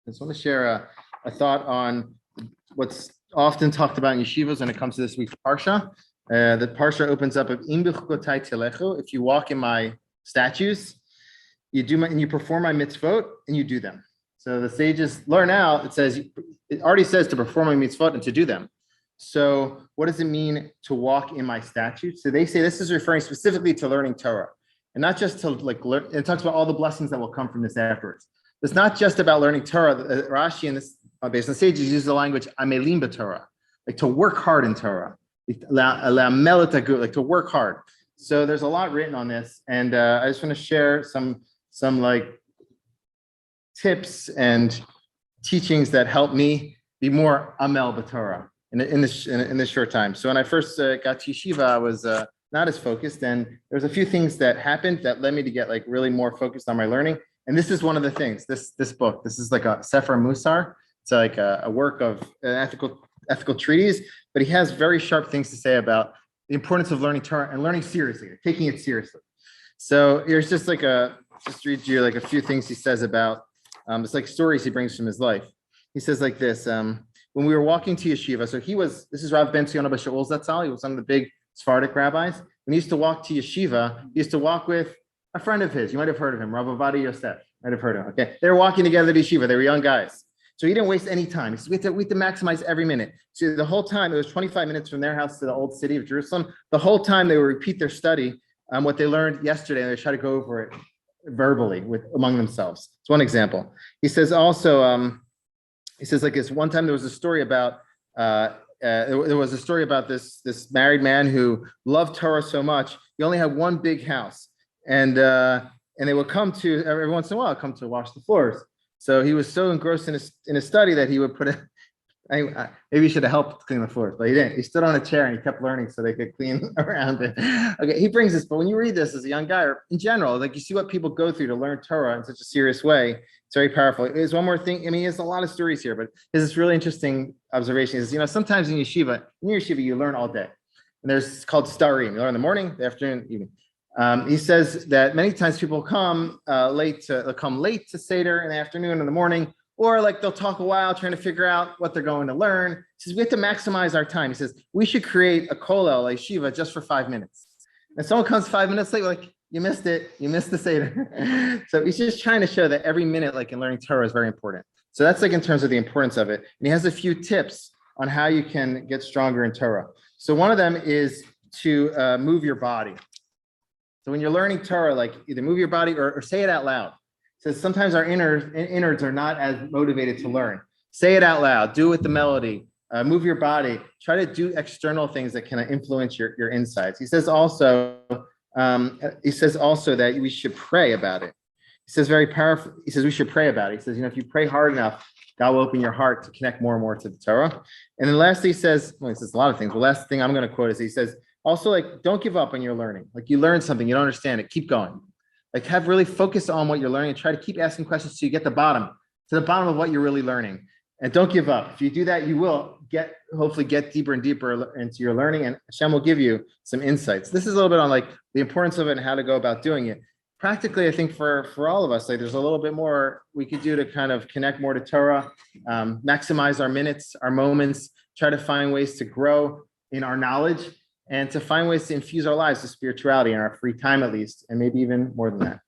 I just want to share a thought on what's often talked about in yeshivas when it comes to this week's Parsha. The Parsha opens up of Im Bechukotai telechu. If you walk in my statutes, you do and you perform my mitzvot, and you do them. So the sages learn out. It already says to perform my mitzvot and to do them. So what does it mean to walk in my statutes? So they say this is referring specifically to learning Torah, and not just to learn. It talks about all the blessings that will come from this afterwards. It's not just about learning Torah. Rashi in this based on the sages use the language ameilus baTorah, like to work hard in Torah, like to work hard. So there's a lot written on this, and I just want to share some like tips and teachings that help me be more ameilus baTorah in this short time. So when I first got to yeshiva, I was not as focused, and there's a few things that happened that led me to get like really more focused on my learning. And this is one of the things. This book. This is like a sefer mussar. It's like a work of an ethical treatise, but he has very sharp things to say about the importance of learning Torah and learning seriously, taking it seriously. So here's just read you like a few things he says about it's like stories he brings from his life. He says like this: when we were walking to yeshiva, so this is R Ben Tzion Shaul Zatzal. He was one of the big Sephardic rabbis. When he used to walk to yeshiva, he used to walk with a friend of his. You might have heard of him, Rav Avadi Yosef. Might have heard of him. Okay, they were walking together to yeshiva. They were young guys, so he didn't waste any time. He said we have to maximize every minute. So the whole time, it was 25 minutes from their house to the old city of Jerusalem. The whole time they would repeat their study, what they learned yesterday, and they try to go over it verbally among themselves. It's one example. He says also, he says like this. One time there was a story about this married man who loved Torah so much. He only had one big house, and they would come to every once in a while to wash the floors. So he was so engrossed in his study that he would put it. Maybe he should have helped clean the floors, but he didn't. He stood on a chair and he kept learning so they could clean around it. Okay, he brings this, but when you read this as a young guy, or in general, like you see what people go through to learn Torah in such a serious way, it's very powerful. There's one more thing. I mean, he has a lot of stories here, but there's this really interesting observation. He says, sometimes in yeshiva, you learn all day. And it's called starim. You learn in the morning, the afternoon, evening. He says that many times people come late to Seder in the afternoon, in the morning, or like they'll talk a while trying to figure out what they're going to learn. He says we have to maximize our time. He says we should create a kollel, a yeshiva, just for 5 minutes. And someone comes 5 minutes late, like you missed it, you missed the Seder. So he's just trying to show that every minute, like in learning Torah, is very important. So that's like in terms of the importance of it. And he has a few tips on how you can get stronger in Torah. So one of them is to move your body. So when you're learning Torah, like either move your body or say it out loud. So sometimes our innards are not as motivated to learn. Say it out loud. Do it with the melody. Move your body. Try to do external things that can influence your insides. He says also that we should pray about it. He says very powerful. He says we should pray about it. He says, if you pray hard enough, God will open your heart to connect more and more to the Torah. And then lastly, he says a lot of things. The last thing I'm going to quote is he says, also, like, don't give up on your learning. Like you learn something, you don't understand it, keep going. Like have really focus on what you're learning and try to keep asking questions so you get to the bottom of what you're really learning. And don't give up. If you do that, you will hopefully get deeper and deeper into your learning, and Hashem will give you some insights. This is a little bit on like the importance of it and how to go about doing it. Practically, I think for all of us, like there's a little bit more we could do to kind of connect more to Torah, maximize our minutes, our moments, try to find ways to grow in our knowledge, and to find ways to infuse our lives with spirituality in our free time, at least, and maybe even more than that.